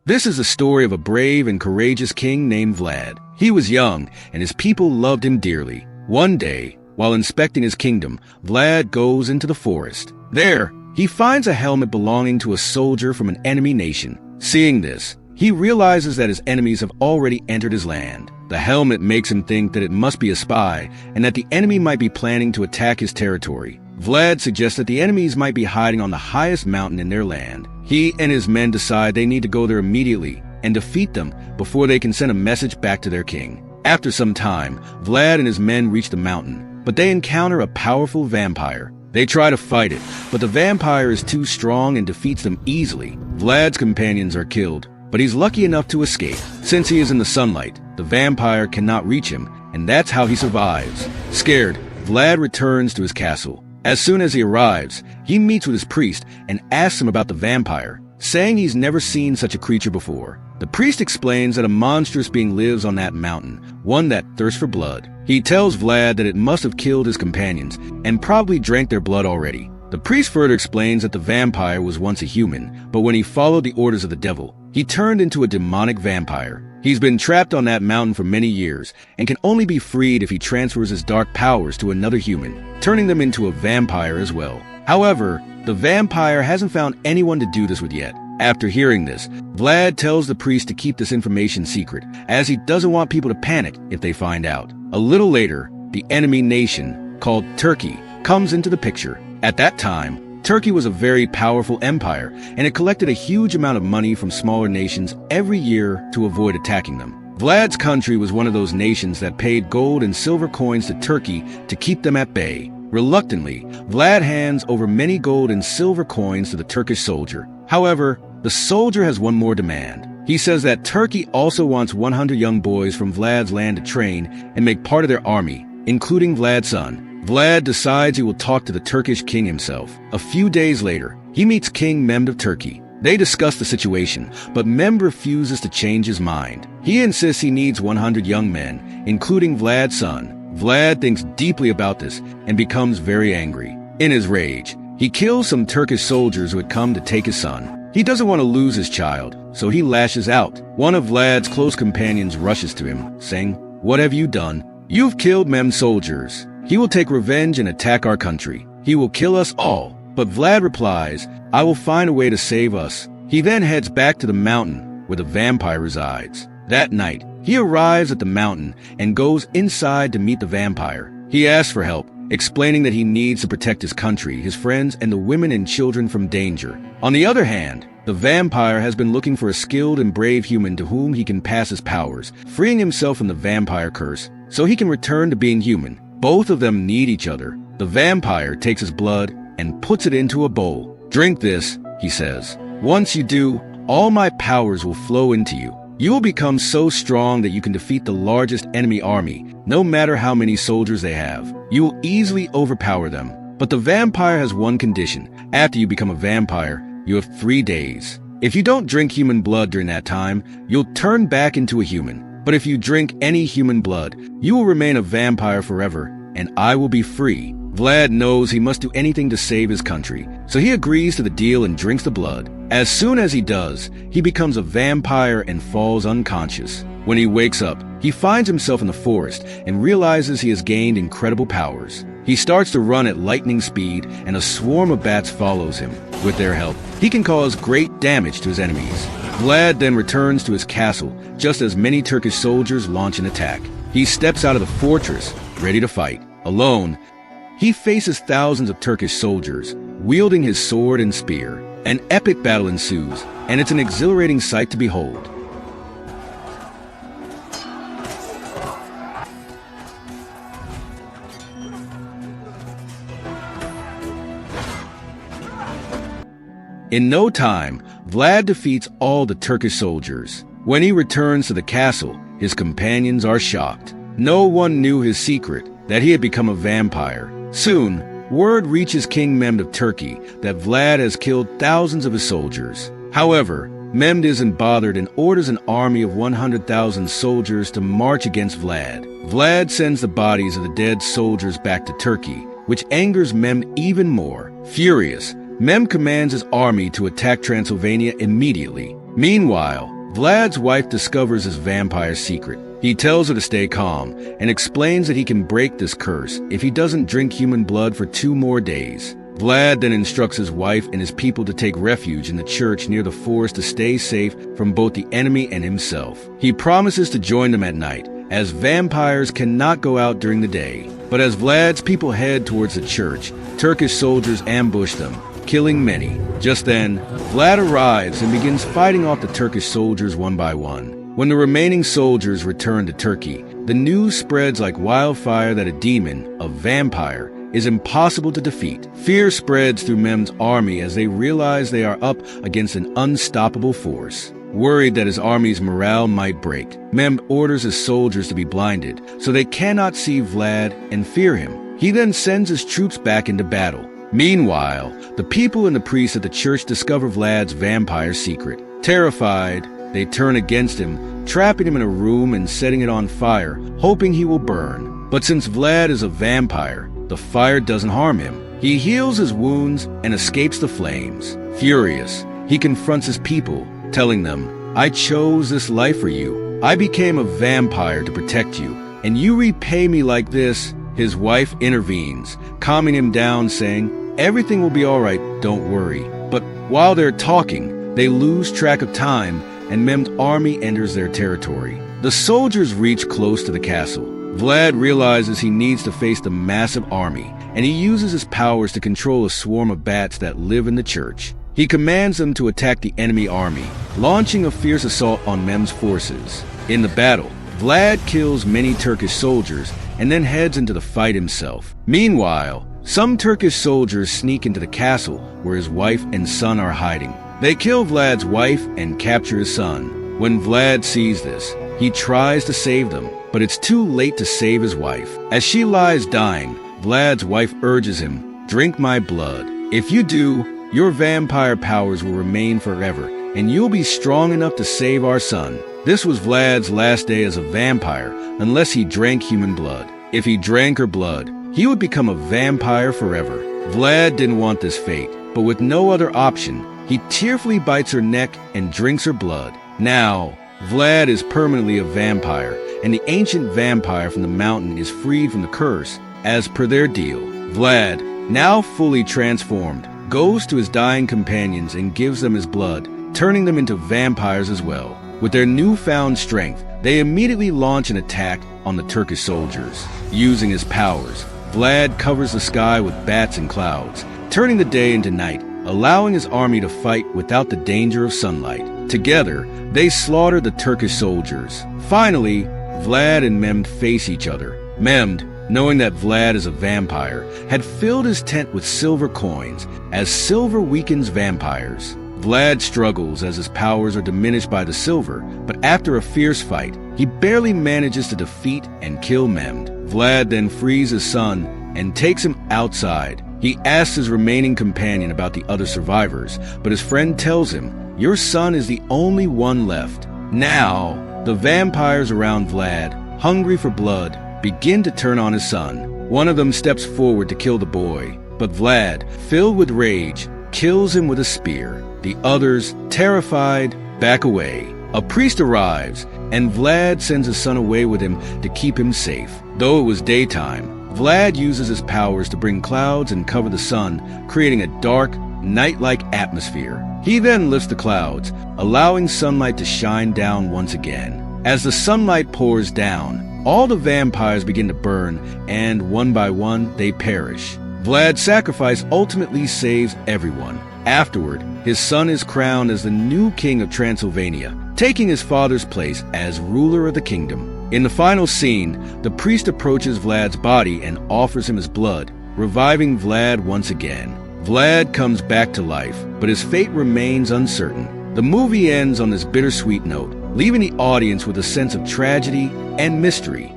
This is the story of a brave and courageous king named Vlad. He was young, and his people loved him dearly. One day, while inspecting his kingdom, Vlad goes into the forest. There, he finds a helmet belonging to a soldier from an enemy nation. Seeing this, he realizes that his enemies have already entered his land. The helmet makes him think that it must be a spy, and that the enemy might be planning to attack his territory. Vlad suggests that the enemies might be hiding on the highest mountain in their land. He and his men decide they need to go there immediately and defeat them before they can send a message back to their king. After some time, Vlad and his men reach the mountain, but they encounter a powerful vampire. They try to fight it, but the vampire is too strong and defeats them easily. Vlad's companions are killed, but he's lucky enough to escape. Since he is in the sunlight, the vampire cannot reach him, and that's how he survives. Scared, Vlad returns to his castle. As soon as he arrives, he meets with his priest and asks him about the vampire, saying he's never seen such a creature before. The priest explains that a monstrous being lives on that mountain, one that thirsts for blood. He tells Vlad that it must have killed his companions and probably drank their blood already. The priest further explains that the vampire was once a human, but when he followed the orders of the devil, he turned into a demonic vampire. He's been trapped on that mountain for many years and can only be freed if he transfers his dark powers to another human, turning them into a vampire as well. However, the vampire hasn't found anyone to do this with yet. After hearing this, Vlad tells the priest to keep this information secret, as he doesn't want people to panic if they find out. A little later, the enemy nation, called Turkey, comes into the picture. At that time, Turkey was a very powerful empire, and it collected a huge amount of money from smaller nations every year to avoid attacking them. Vlad's country was one of those nations that paid gold and silver coins to Turkey to keep them at bay. Reluctantly, Vlad hands over many gold and silver coins to the Turkish soldier. However, the soldier has one more demand. He says that Turkey also wants 100 young boys from Vlad's land to train and make part of their army, including Vlad's son. Vlad decides he will talk to the Turkish king himself. A few days later, he meets King Mehmed of Turkey. They discuss the situation, but Mehmed refuses to change his mind. He insists he needs 100 young men, including Vlad's son. Vlad thinks deeply about this and becomes very angry. In his rage, he kills some Turkish soldiers who had come to take his son. He doesn't want to lose his child, so he lashes out. One of Vlad's close companions rushes to him, saying, "What have you done? You've killed Mehmed's soldiers. He will take revenge and attack our country. He will kill us all." But Vlad replies, "I will find a way to save us." He then heads back to the mountain where the vampire resides. That night, he arrives at the mountain and goes inside to meet the vampire. He asks for help, explaining that he needs to protect his country, his friends, and the women and children from danger. On the other hand, the vampire has been looking for a skilled and brave human to whom he can pass his powers, freeing himself from the vampire curse, so he can return to being human. Both of them need each other. The vampire takes his blood and puts it into a bowl. "Drink this," he says. "Once you do, all my powers will flow into you. You will become so strong that you can defeat the largest enemy army, no matter how many soldiers they have. You will easily overpower them. But the vampire has one condition. After you become a vampire, you have 3 days. If you don't drink human blood during that time, you'll turn back into a human. But if you drink any human blood, you will remain a vampire forever, and I will be free." Vlad knows he must do anything to save his country, so he agrees to the deal and drinks the blood. As soon as he does, he becomes a vampire and falls unconscious. When he wakes up, he finds himself in the forest and realizes he has gained incredible powers. He starts to run at lightning speed, and a swarm of bats follows him. With their help, he can cause great damage to his enemies. Vlad then returns to his castle, just as many Turkish soldiers launch an attack. He steps out of the fortress, ready to fight. Alone, he faces thousands of Turkish soldiers, wielding his sword and spear. An epic battle ensues, and it's an exhilarating sight to behold. In no time, Vlad defeats all the Turkish soldiers. When he returns to the castle, his companions are shocked. No one knew his secret, that he had become a vampire. Soon, word reaches King Mehmed of Turkey that Vlad has killed thousands of his soldiers. However, Mehmed isn't bothered and orders an army of 100,000 soldiers to march against Vlad. Vlad sends the bodies of the dead soldiers back to Turkey, which angers Mehmed even more. Furious, Mehmed commands his army to attack Transylvania immediately. Meanwhile, Vlad's wife discovers his vampire secret. He tells her to stay calm and explains that he can break this curse if he doesn't drink human blood for 2 more days. Vlad then instructs his wife and his people to take refuge in the church near the forest to stay safe from both the enemy and himself. He promises to join them at night, as vampires cannot go out during the day. But as Vlad's people head towards the church, Turkish soldiers ambush them, killing many. Just then, Vlad arrives and begins fighting off the Turkish soldiers one by one. When the remaining soldiers return to Turkey, the news spreads like wildfire that a demon, a vampire, is impossible to defeat. Fear spreads through Mehmed's army as they realize they are up against an unstoppable force. Worried that his army's morale might break, Mehmed orders his soldiers to be blinded so they cannot see Vlad and fear him. He then sends his troops back into battle. Meanwhile, the people and the priests at the church discover Vlad's vampire secret. Terrified, they turn against him, trapping him in a room and setting it on fire, hoping he will burn. But since Vlad is a vampire, the fire doesn't harm him. He heals his wounds and escapes the flames. Furious, he confronts his people, telling them, "I chose this life for you. I became a vampire to protect you, and you repay me like this." His wife intervenes, calming him down, saying, "Everything will be all right, don't worry." But while they're talking, they lose track of time, and Mehmed's army enters their territory. The soldiers reach close to the castle. Vlad realizes he needs to face the massive army, and he uses his powers to control a swarm of bats that live in the church. He commands them to attack the enemy army, launching a fierce assault on Mehmed's forces. In the battle, Vlad kills many Turkish soldiers and then heads into the fight himself. Meanwhile, some Turkish soldiers sneak into the castle where his wife and son are hiding. They kill Vlad's wife and capture his son. When Vlad sees this, he tries to save them, but it's too late to save his wife. As she lies dying, Vlad's wife urges him, "Drink my blood. If you do, your vampire powers will remain forever, and you'll be strong enough to save our son." This was Vlad's last day as a vampire, unless he drank human blood. If he drank her blood, he would become a vampire forever. Vlad didn't want this fate, but with no other option, he tearfully bites her neck and drinks her blood. Now, Vlad is permanently a vampire, and the ancient vampire from the mountain is freed from the curse as per their deal. Vlad, now fully transformed, goes to his dying companions and gives them his blood, turning them into vampires as well. With their newfound strength, they immediately launch an attack on the Turkish soldiers. Using his powers, Vlad covers the sky with bats and clouds, turning the day into night, allowing his army to fight without the danger of sunlight. Together, they slaughter the Turkish soldiers. Finally, Vlad and Mehmed face each other. Mehmed, knowing that Vlad is a vampire, had filled his tent with silver coins, as silver weakens vampires. Vlad struggles as his powers are diminished by the silver, but after a fierce fight, he barely manages to defeat and kill Mehmed. Vlad then frees his son and takes him outside. He asks his remaining companion about the other survivors, but his friend tells him, "Your son is the only one left." Now, the vampires around Vlad, hungry for blood, begin to turn on his son. One of them steps forward to kill the boy, but Vlad, filled with rage, kills him with a spear. The others, terrified, back away. A priest arrives, and Vlad sends his son away with him to keep him safe. Though it was daytime, Vlad uses his powers to bring clouds and cover the sun, creating a dark, night-like atmosphere. He then lifts the clouds, allowing sunlight to shine down once again. As the sunlight pours down, all the vampires begin to burn, and one by one, they perish. Vlad's sacrifice ultimately saves everyone. Afterward, his son is crowned as the new king of Transylvania, taking his father's place as ruler of the kingdom. In the final scene, the priest approaches Vlad's body and offers him his blood, reviving Vlad once again. Vlad comes back to life, but his fate remains uncertain. The movie ends on this bittersweet note, leaving the audience with a sense of tragedy and mystery.